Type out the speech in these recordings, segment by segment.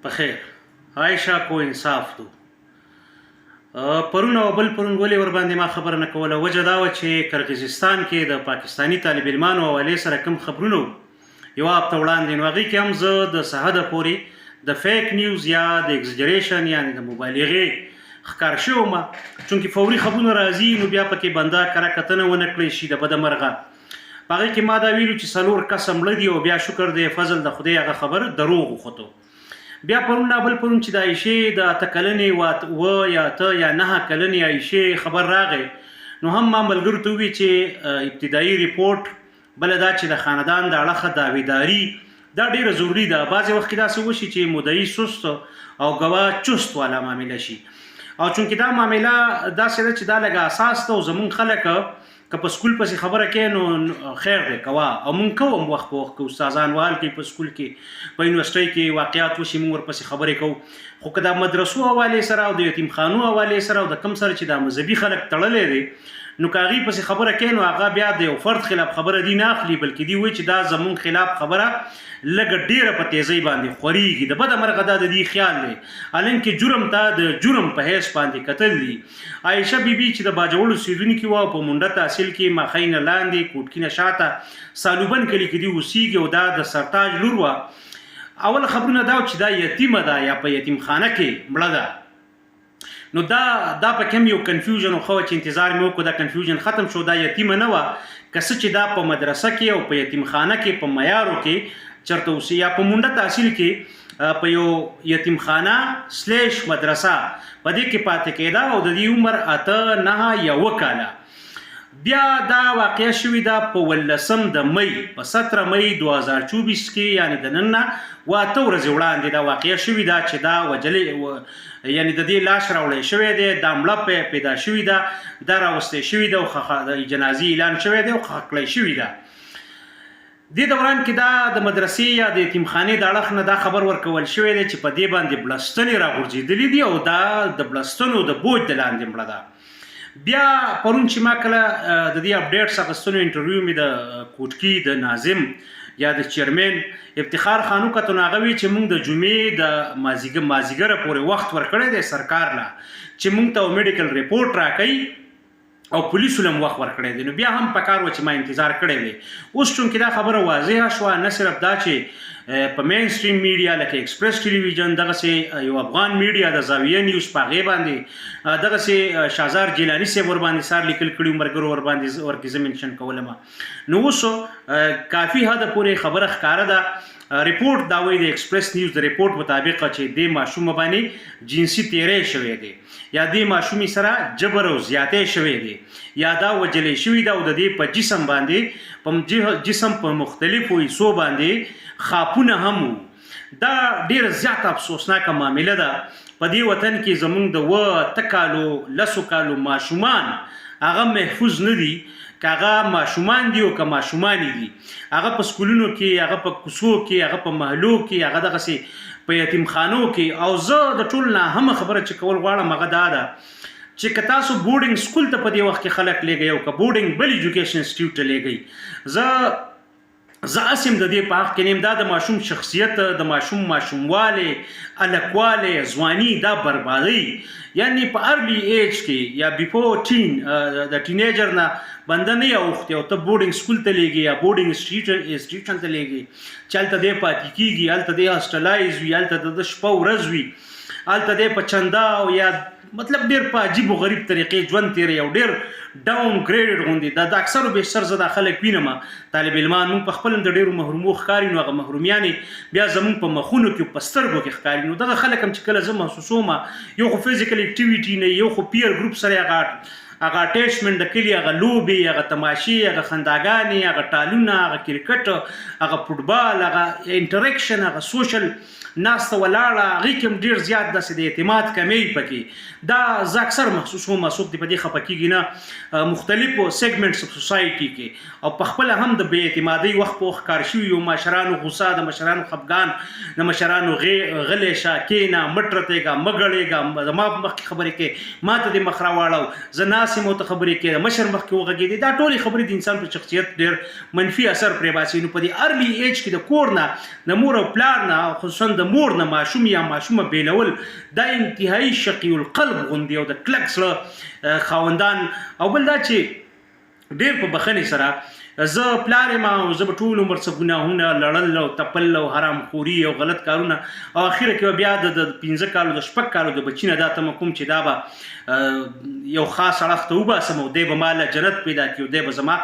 بخیر عایشه کو انصاف دو پرون او بل پرون ولې ور باندې ما خبر نه کوله وجه دا و چې قرغیزستان کې د پاکستانی طالب علمانو حوالې سره کوم خبرونه یو هفته وړاندې نو هغې کې هم زه د سهده پورې د فیک نیوز یا د ایگزجریشن یعنې د مبالغې ښکار شوی وم چونکې فوري خبرونه راځي نو بیا پکې بنده کره کتنه ونه کړی شي د بده مرغه په هغې کې ما دا ویلو چې څلور کسه مړه دي او بیا شکر دی فضل د خدای هغه خبر دروغ وخوتو بیا پرون بل پرون چې د عایشې د اته کلنې و یا اته یا نهه کلنې عایشې خبر راغی نو هم ما ملګرو ته وویل چې ابتدایي ریپورټ بله دا چې د خاندان د اړخه دعویداري دا ډیره ضروري ده بعضې وخت کې داسې وشي چې مدعي سست او ګواه چست والا معامله شي او چونکې دا معامله داسې ده چې دا لږ اساس ده او زمونږ خلک که په سکول پسې خبره کوي نو خیر دی کوه او مونږ کوم وخت په وخت کې استادان وال کوي په سکول کې په یونیورسټۍ کې واقعات وشي مونږ ورپسې خبرې کوو خو که د مدرسو حوالې سره او د یتیمخانو حوالې سره او د کم سره چې دا مذهبي خلک تړلی دی نو که هغې پسې خبره کوي نو هغه بیا د یو فرد خلاف خبره دی نه اخلي بلکې دی وایي چې دا زمونږ خلاف خبره لږه ډیره په تیزۍ باندې خورېږي د بده مرغه دا د دې خیال دی حالانکې جرم ته د جرم په حیث باندې کتل دي عایشه بیبي چې د باجوړو اوسېدونکې وه په منډه تحصیل کې ماخۍ نه لاندې کوټکي نه شاته سالوبن کلي کې دي اوسېږي او دا د سرتاج لور وه اول خبرونه دا چې دا یتیمه ده یا په یتیمخانه کې مړه ده نو دا په کوم یو کنفیوژن خو چې انتظار مې وکړو دا کنفیوژن ختم شو دا یتیمه نه وه که څه چې دا په مدرسه کې او په یتیمخانه کې په معیارو کې چرته اوسي یا په منډه تحصیل کې په یو یتیمخانه سلیش مدرسه په دې کې پاتې کېده او د دې عمر اته نهه یوه کاله بیا دا واقع شوې ده په 18 د می په 17 می 2024 کې یعنې د نن نه اته ورځې وړاندې دا واقع شوې ده چې دا وجلې یعنې د دې لاش راوړی شوی دی دا مړه پیدا شوې ده دا راوستی شوې ده او د جنازې اعلان شوی دی او ښخ کړی شوې ده دې دوران کې دا د مدرسې یا د یتیمخانې د اړخ نه دا خبر ورکول شوی دی چې په دې باندې بلستنې راغورځېدلي دي او دا د بلستنو د بوج د لاندې مړه ده بیا پرون چې ما کله د دې اپډیټس اخیستنو انټرویو مې د کوټکي د ناظم یا د چیرمن افتخار خانو کتو نو هغه وی چې موږ د جمعې د مازیګره پورې وخت ورکړی دی سرکار له چې موږ ته میډیکل ریپورټ راکوي او پولیسو له وخت ورکړی دی نو بیا هم پکار و چې ما انتظار کړی دی اوس چونکې دا خبره واضحه شوه نه صرف دا چې په مین سټریم میډیا لکه ایکسپریس ټلویزیون دغسې یو افغان میډیا د زاویه نیوز په هغې باندې دغسې شهزار جیلاني صاحب ورباندې سار لیکل کړي ملګرو ورباندې ورکې زه منشن کولم نو اوس کافي حده پورې خبره ښکاره ده ریپورټ دا وایي د ایکسپریس نیوز د ریپورټ مطابق چې دې ماشومه باندې جنسي تیری شوی دی یا دې ماشومې سره جبر او زیاتی شوی دی یا دا وجلې شوي ده او د دې په جسم باندې په جسم په مختلفو حصو باندې خاپونه هم دا ډیره زیاته افسوسناکه معامله ده په دې وطن کې زمونږ د اته کالو لسو کالو ماشومان هغه محفوظ نه دي که هغه ماشومان دي او که ماشومانې دي هغه په سکولونو کې هغه په کوڅو کې هغه په محلو کې هغه دغسې په یتیمخانو کې او زه د ټول ناهمه خبره چې کول غواړم هغه دا ده چې که تاسو بورډینګ سکول ته په دې وخت کې خلک لیږئ او که بورډینګ بل ایجوکیشن انسټیټیوټ ته لیږئ زه اسیم د دې په حق کې نیم دا د ماشوم شخصیت د ماشوموالی الکوالی ځواني دا بربادي یعنی په ارلی ایج کې یا بیفور ټین د ټینیجر نه بنده نه اوښتې او ته بورډینګ سکول ته لیږي یا بورډینګ انسټیټیوشن ته لیږي چې هلته دی پاتې کېږي هلته دی هاسټلایز وي هلته د شپه ورځ وي هلته دی په چنده او یا مطلب ډېر په عجیب و غریب طریقې ژوند تېروي او ډېر ډاون ګریډډ غوندې دا د اکثرو بیشتر زه دا خلک وینم طالب علمان موږ په خپل هم د ډېرو محرومو ښکاري نو هغه محرومیانې بیا زموږ په مخونو کې په سترګو کې ښکاري نو دغه خلک هم چې کله زه محسوسوم یو خو فزیکل اکټیویټي نه یو خو پیر ګروپ سره هغه اټیچمنټ د کلي هغه لوبې هغه تماشې هغه خنداګانې هغه ټالونه هغه کرکټ هغه فوټبال هغه انټریکشن هغه سوشل ناسته ولاړه هغې کې هم ډېر زیات داسې د اعتماد کمی پکې دا زه اکثر محسوسوم څوک دې په دې خفه کېږي نه مختلفو سیګمنټس اف سوسایټي کې او په خپله هم د بې اعتمادۍ وخت په وخت کار شوي یو مشرانو غوسه د مشرانو خفګان د مشرانو غلی شه کېنه مټ رتېږه مه ګړېږه زما په مخکې خبرې کې ما ته دې مخ راواړو زه ناست داسې مو ته خبرې کوي د مشر مخکې وغږېدې دا ټولې خبرې د انسان په شخصیت ډېر منفي اثر پرې باسي. نو په دې ارلی ایج کې د کور نه د مور او پلار نه خصوصا د مور نه ماشوم یا ماشومه بیلول دا انتهایی شقي القلب غوندې او د کلک زړه خاوندان او بل دا چې ډېر په بخښنې سره زه پلار یم او زه به ټول عمر څه ګناهونه لړل او تپل او حرام خوري او غلط کارونه او اخره کې بیا د 15 کالو د 6 کالو د بچی نه دا تمه کوم چې دا به یو خاص اړخ ته وباسم او دی به ماله جنت پیدا کړي او دی به زما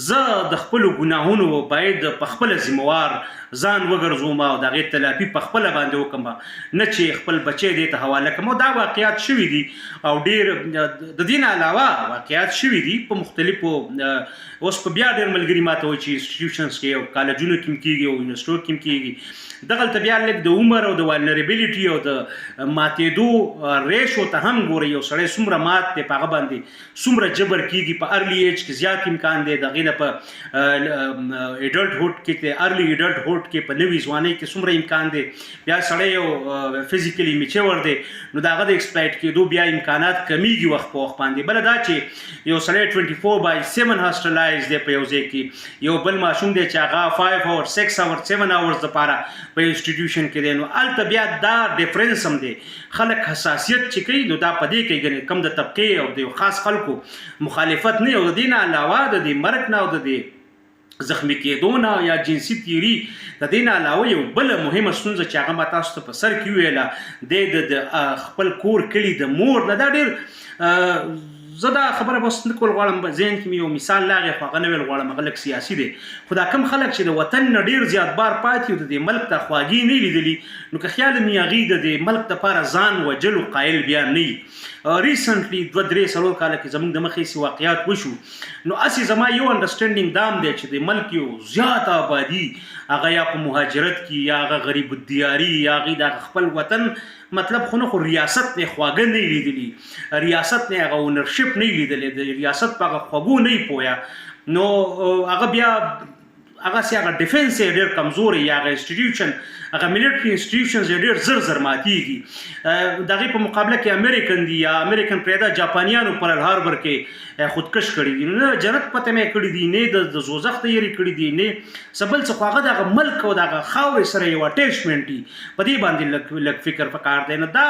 زه د خپلو ګناهونو باید په خپله ذمهوار ځان وګرځوم او د هغې تلافي په خپله باندې وکړم نه چې خپل بچی دې ته حواله کړم او دا واقعیات شوي دي او ډېر د دې نه علاوه واقعیات شوي دي په مختلفو اوس په بیا ډېر ملګري ماته وایي چې انسټیټیوشنز کې او کالجونو کې هم کېږي او یونیورسټیو کې هم کېږي دغلته بیا لږ د عمر او د والنریبلیټي او د ماتېدو ریشو ته هم ګورئ یو سړی څومره مات دی په هغه باندې څومره جبر کېږي په ارلی ایج کې زیات امکان دی د هغې نه په ایډلټهوډ کې ارلی ایډلټهوډ کې په نوي ځوانۍ کې څومره امکان دی بیا سړی یو فزیکلی میچور دی نو د هغه د ایکسپلایټ کېدو بیا امکانات کمیږي وخت په وخت باندې بله دا چې یو سړی 24/7 هاسټلایز دی په یو ځای کې یو بل ماشوم دی چې هغه 5 اور 6 اور 7 اورز دپاره په انسټیټیوشن کې دی نو هلته بیا دا ډفرنس هم دی خلک حساسیت چې کوي نو دا په دې کې ګنې کم د طبقې او د یو خاص خلکو مخالفت نه او د دې نه علاوه د دې مرګ نه او د دې زخمی کېدو نه یا جنسي تیري د دې نه علاوه یو بله مهمه ستونزه چې هغه ما تاسو ته په سر کې ویله د خپل کور کلي د مور نه دا ډېر زه دا خبره بس نه کول غواړم ذهن کې مې یو مثال لاغې خو هغه نه ویل غواړم هغه لږ سیاسي دی خو دا کم خلک چې د وطن نه ډېر زیات بار پاتې او د دې ملک ته خواږي نه لیدلي نو که خیال مې هغې د دې ملک دپاره ځان وجلو قایل بیا نه وي ریسنټلی 2-3 کاله کې زموږ د مخې سي واقعیات وشو نو هسې زما یو انډرسټینډینګ دام دی چې د ملک یو زیات آبادي هغه یا په مهاجرت کې یا هغه غریب الدیاري یا هغې د خپل وطن مطلب خو نه خو ریاست نه خواږه نه لیدلي ریاست نه هغه اونرشپ نه لیدلی د ریاست په هغه خوږو نه پویا نو هغه بیا هغه سي هغه ډیفنس یې ډېر کمزوری یا هغه انسټیټیوشن هغه ملیټري انسټیټیوشنز یې ډېر زر زر ماتېږي د هغې په مقابله کې امریکن دي یا امریکن پرېږده جاپانیانو پرل هاربر کې خودکش کړي دي نو نه جنت پته مې کړي دي نه د دوزخ تیاري کړي دي نه څه بل څه خو هغه د هغه ملک او د هغه خاورې سره یو اټیچمنټ وي په دې باندې لږ فکر پکار دی نو دا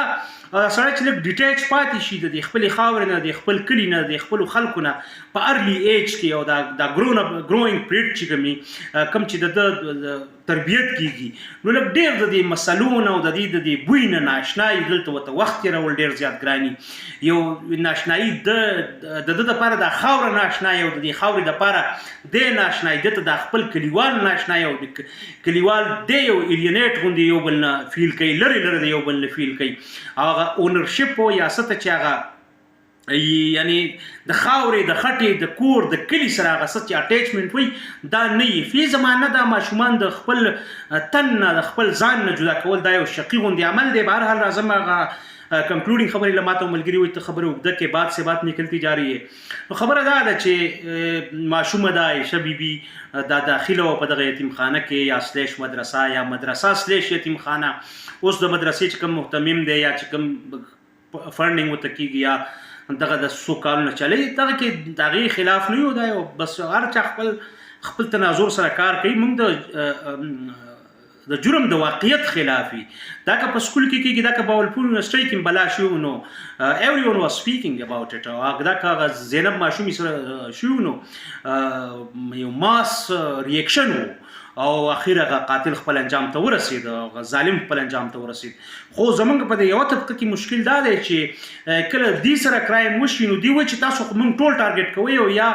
سړی چې لږ ډیټیچ پاتې شي د خپلې خاورې نه د خپل کلي نه د خپلو خلکو نه په ارلی ایج کې او دا ګروینګ پیریډ چې کوم چې د تربیت کیږي نو لږ ډېر د دې مسلو نه او د دې بوی نه ناشنایي دلته ورته وخت تېرول ډېر زیات ګراني یو ناشنایي د ده دپاره د خاوره ناشنایي او د دې خاورې دپاره دی ناشنایي ده ته د خپل کلیوال ناشنایي او کلیوال دی یو ایلینیټ غوندې یو بل نه فیل کوي لرې لرې د یو بل نه فیل کوي هغه اونرشپ او یا څه ته چې هغه یعنی د خاورې د خټې د کور د کلي سره هغه څه چې اټیچمنټ وي دا نه وي فی زمانه دا ماشومان د خپل تن نه د خپل ځان نه جدا کول دا یو شقي غوندې عمل دی بهرحال راځم هغه کنکلوډینګ خبرې له ماته ملګري وایي ته خبرې اوږده کې بات سے بات نکلتی جا رہی ہے نو خبره دا ده چې ماشومه ده عایشه بیبي دا داخله وه په دغه یتیم خانه کې یا سلیش مدرسه یا مدرسه سلیش یتیم خانه اوس د مدرسې چې کوم محتمم دی یا چې کوم فنډینګ ورته کېږي یا دغه د څو کالونه چلی دغه کې د هغې خلاف نه یو دا یو بس هر چا خپل تناظر سره کار کوي موږ د جرم د واقعیت خلاف وي دا که په سکول کې کېږي دا که باولپور یونیورسټۍ کې بلا شو نو ایوری ون واز سپیکینګ اباوټ اټ او دا که هغه زینب ماشومې سره شو نو یو ماس ریاکشن و او اخیر هغه قاتل خپل انجام ته ورسید هغه ظالم خپل انجام ته ورسید خو زمونږ په دې یوه طبقه کې مشکل دا دی چې کله دې سره کرایم وشي نو دوی وایي چې تاسو خو موږ ټول ټارګېټ کوئ او یا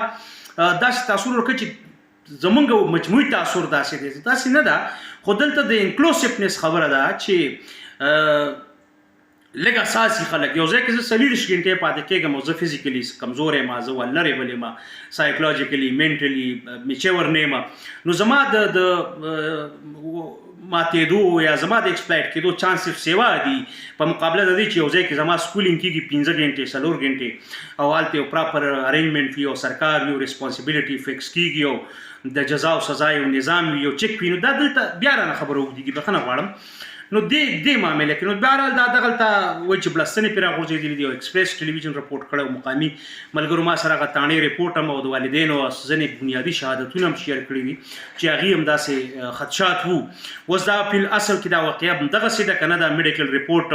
داسې تاثر ورکوي چې زمونږ مجموعي تاثر داسې دی داسې نه ده خو دلته د انکلوسیفنس خبره ده چې لږ اساسي خلک یو ځای کې زه 40 غنټې پاتې کېږم او زه فزیکلی کمزور یم زه ولنریبل یم سایکولوژیکلی منټلی میچور نه یم نو زما د ماتېدو یا زما د ایکسپلایټ کېدو چانسز سیوا دي په مقابله د دې چې یو ځای کې زما سکولینګ کېږي 15 غنټې 4 غنټې او هلته یو پراپر ارینجمنټ وي او سرکار یو ریسپانسبیلیټي فکس کېږي او د جزا او سزا یو نظام وي یو چک وي نو دا دلته بیا رانه خبره اوږدېږي بخښنه غواړم نو دې معاملې کې نو بهرحال دا دغلته وایي چې بلستنې پرې راغورځېدلي دي او ایکسپریس ټلویزیون رپورټ کړی مقامي ملګرو ما سره هغه تاڼې رپورټ هم او د والدینو ځینې بنیادي شهادتونه هم شیر کړي دي چې هغې هم داسې خدشات وو. اوس دا په اصل کې دا واقعه همدغسې ده که نه دا میډیکل رپورټ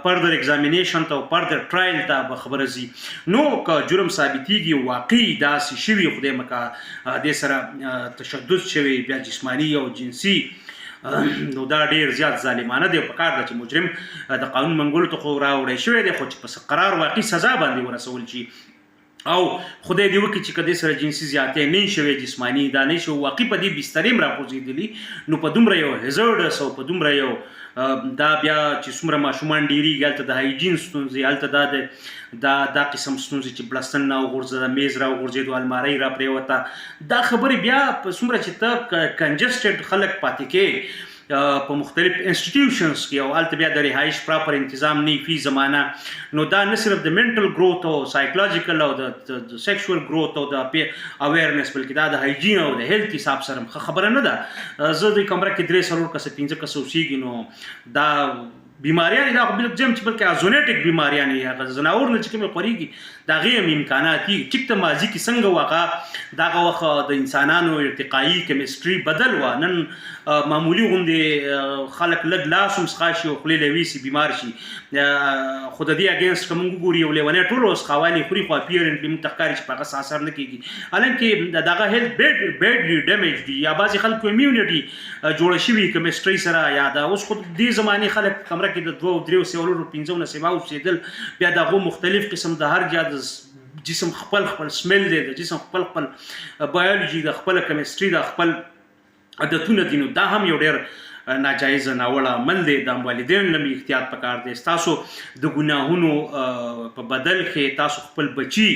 فردر ایگزامینیشن ته او فردر ټرایل ته به خبره ځي. نو که جرم ثابتېږي واقعي داسې شوي خدای مکه دې سره تشدد شوی بیا جسماني او جنسي نو دا ډیر زیات ظالمانه دی. په کار ده چې مجرم د قانون منګولو ته خو راوړی شوی دی خو چې په قرار واقعي سزا باندې ورسول شي او خدای دې وکړي چې که دې سره جنسي زیاتې نه شوی جسماني دا نه شو واقعي په دې بسترې هم راغورځېدلي نو په دومره یو هزارډس او په دومره یو دا بیا چې څومره ماشومان ډېرېږي هلته د هایجین ستونزې هلته دا قسم ستونزې چې بلستن راوغورځېده میز راوغورځېدو المارۍ راپرېوته دا خبرې بیا په څومره چې ته کنجسټډ خلک پاتې کې په مختلف انسټیټیوشنز کې او هلته بیا د رهایش پراپر انتظام نه فی زمانه نو دا نه صرف د منټل گروث او سایکولوژیکل او د سیکشوال گروث او د اویرنس بلکې دا د هایجین او د هیلث حساب سره خبره نه ده. زه د کمره کې 3 کسه 5 کسه اوسېږي نو دا بیماریانې دا خو جم چې بلکې ازونیټک بیماریانې هغه ځناور نه چې کومې خورېږي د هغې هم امکانات دي. ټیک ته ماضي کې څنګه واقع دغه وخت د انسانانو ارتقایي کیمسټري بدل وه نن معمولي غوندې خلک لږ لاس هم څښا شي او خولې له ویسي بیمار شي خو د دې اګینسټ که موږ وګورو یو لیونی ټول اوس خاوانې خوري خو اپیرنټلي موږ ته ښکاري چې په هغه څه اثر نه کېږي حالانکې دغه هیلث بیډلي ډیمیج دي یا بعضې خلکو امیونټي جوړه شوي کیمسټري سره یا دا اوس خو دې زمانې خلک کمره کې د 2 3 5 نه سیوا اوسېدل بیا د هغو مختلف قسم د هر جا جسم خپل سمیل دی د جسم خپل بایولوژي د خپل کیمسټري د خپل عادتونه دي نو دا هم یو ډېر ناجایزه ناوړه عمل دی. د والدینو نه احتیاط پکار دی. ستاسو د ګناهونو په بدل کې تاسو خپل بچي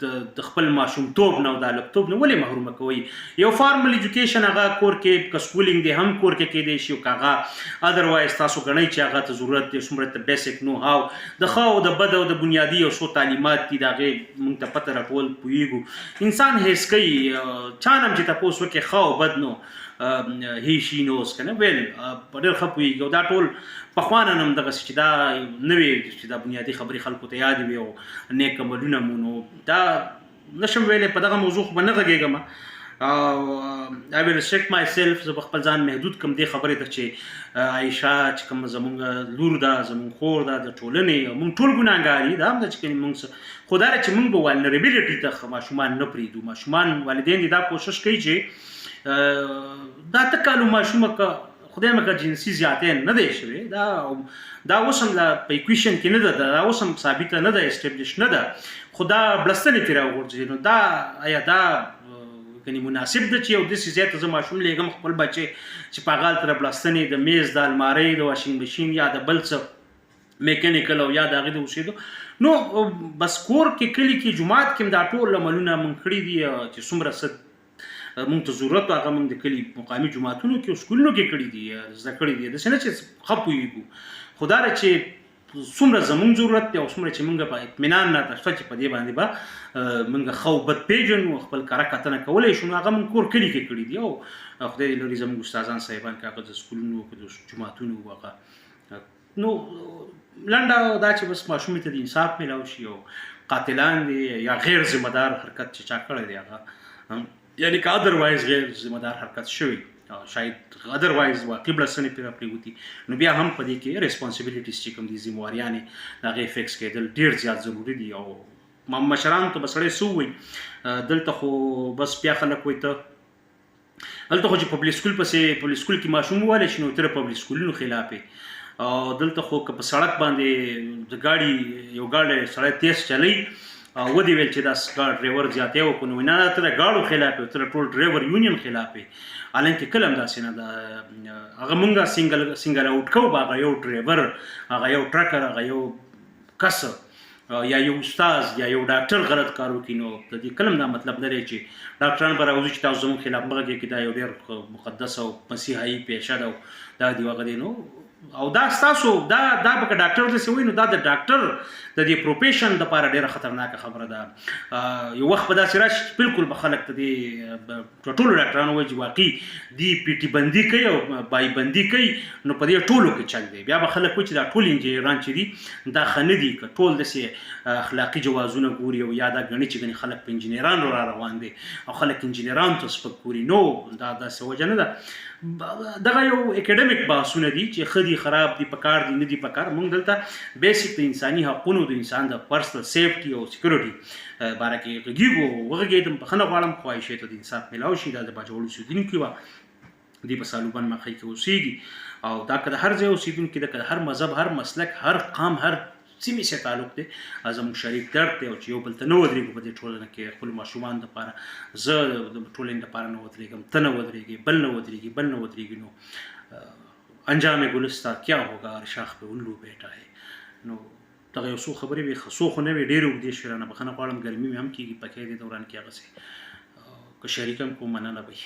د خپل ماشومتوب نه او د هلکتوب نه ولې محرومه کوئ. یو فارمل ایجوکیشن هغه کور کې که سکولینګ دی هم کور کې کیدی شي او که هغه ادروایز تاسو ګڼئ چې هغه ته ضرورت دی څومره ته بیسک نو هاو د ښه او د بد او د بنیادي یو څو تعلیمات دي د هغې موږ ته پته راکول پوهېږو. انسان حس کوي چا نه هم چې تپوس وکړي ښه او بد نو هی شي نوز که نه ویل په ډېر ښه پوهېږي او دا ټول پخوا نه هم دغسې چې دا نه وې چې دا بنیادي خبرې خلکو ته یادې وي او نیک عملونه مو نو دا نشم ویلی په دغه موضوع خو به نه غږېږم I will restrict myself زه به خپل ځان محدود کړم دې خبرې ته چې عایشه چې کوم زمونږ لور ده زمونږ خور ده د ټولنې موږ ټول ګناهګار یو دا هم ده چې موږ خو دا چې موږ به والنریبلیټي ته ماشومان نه پرېږدو. ماشومان والدین دې دا کوشش کوي چې دا ته کالو ماشومه که خدای مکه جنسي زیاتې نه دی شوی دا اوس هم په ایکویشن کې نه ده دا اوس هم ثابته نه ده اسټبلیش نه ده خو دا بلستنې ترې راوغورځېدي نو دا آیا دا کني مناسب ده چې یو داسې ځای ته زه ماشوم لېږم خپل بچی چې په هغه هلته بلستنې د میز د المارۍ د واشنګ مشین یا د بل څه میکانیکل او یا د هغې د اوسېدو نو بس کور کې کلي کې جومات کې هم دا ټول عملونه موږ کړي دي چې څومره څه موږ ته ضرورت و هغه موږ د کلي مقامي جوماتونو کې او سکولونو کې کړي دي زده کړي دي داسې نه چې ښه پوهېږو خو دا ده چې څومره زموږ ضرورت دی او څومره چې موږ په اطمینان راته شته چې په دې باندې به موږ ښه او بد پېژنو خپل کره کتنه کولی شو نو هغه موږ کور کلي کې کړي دي او خدای دې لري زموږ استادان صاحبان که هغه د سکولونو که د جوماتونو هغه نو لنډه دا چې بس ماشومې ته د انصاف میلاو شي او قاتلان دي یا غیر ذمه دار حرکت چې چا کړی دی هغه یعنی که ادروایز غیر ذمه دار حرکت شوی شاید ادروایز واقعي بلستنې پرې راپرېوتي نو بیا هم په دې کې ریسپانسبلیټیز چې کوم دي ذمهواریانې د هغې فکس کېدل ډېر زیات ضروري دي او مشرانو ته به سړی څه ووایي دلته خو بس بیا خلک وایي ته هلته خو چې پبلک سکول پسې پبلک سکول کې ماشوم ووالی شي نو ته د پبلک سکولونو خلاف یې او دلته خو که په سړک باندې د ګاډي یو ګاډی سړی تیز چلی ودې ویل چې دا ډرایور زیاتې وکړو نو نه ته د ګاډو خلاف یې ته د ټول ډرایور یونین خلاف یې حالانکې کله هم داسې نه ده هغه مونږ سنګل آوټ کوو به هغه یو ډرایور هغه یو ټرکر هغه یو کس یا یو استاد یا یو ډاکټر غلط کار وکړي نو د دې کله هم دا مطلب نه دی چې ډاکټران به راوځي چې تاسو زموږ خلاف مه غږېږئ دا یو ډېر مقدس او مسیحایي پیشه ده او دا دې هغه دی نو او دا ستاسو دا به ډاکټر داسې وایي نو دا د ډاکټر د دې پروفیشن دپاره ډېره خطرناکه خبره ده. یو وخت به داسې راشي چې بالکل به خلک ته دې ټولو ډاکټرانو وایي چې واقعي دي پی ټي بندي کوي او بای بندي کوي نو په دې ټولو کې چل دی. بیا به خلک وایي چې دا ټول انجینران چې دي دا ښه نه دي، که ټول داسې اخلاقي جوازونه ګوري او یا دا ګڼي چې ګڼي خلک په انجینرانو را روان دي او خلک انجینرانو ته سپک ګوري. نو دا داسې وجه نه ده. دغه یو اکیډمیک بحثونه دي چې ښه دي خراب دي پکار دي نه دي پکار. موږ دلته بیسیک د انساني حقونو د انسان د پرسنل سیفټي او سکیورټي باره کې غږیږو وغږېدم. بخښنه غواړم، خواهشې ته د انصاف میلاو شي. دا د باجوړ اوسېدونکي وه، دوی په سالوبند مخۍ کې اوسېږي او دا که د هر ځای اوسېدونکي ده، که د هر مذهب، هر مسلک، هر قام، هر سیمې سره تعلق دی، زموږ شریک درد دی او چې یو بل ته نه ودرېږو په دې ټولنه کې خپلو ماشومانو دپاره. زه د ټولنې دپاره نه ودرېږم، ته نه ودرېږي، بل نه ودرېږي، بل نه ودرېږي. نو انجام گلستا کیا ہوگا اور شاخ پہ الو بیٹا ہے. نو دغه یو څو خبرې وي، څو خو نه وي، ډېرې اوږدې شوې. رانه بخښنه غواړم، ګرمي مې هم کېږي پکې دې دوران کې هغسې که شریک هم کوم مننه به وي.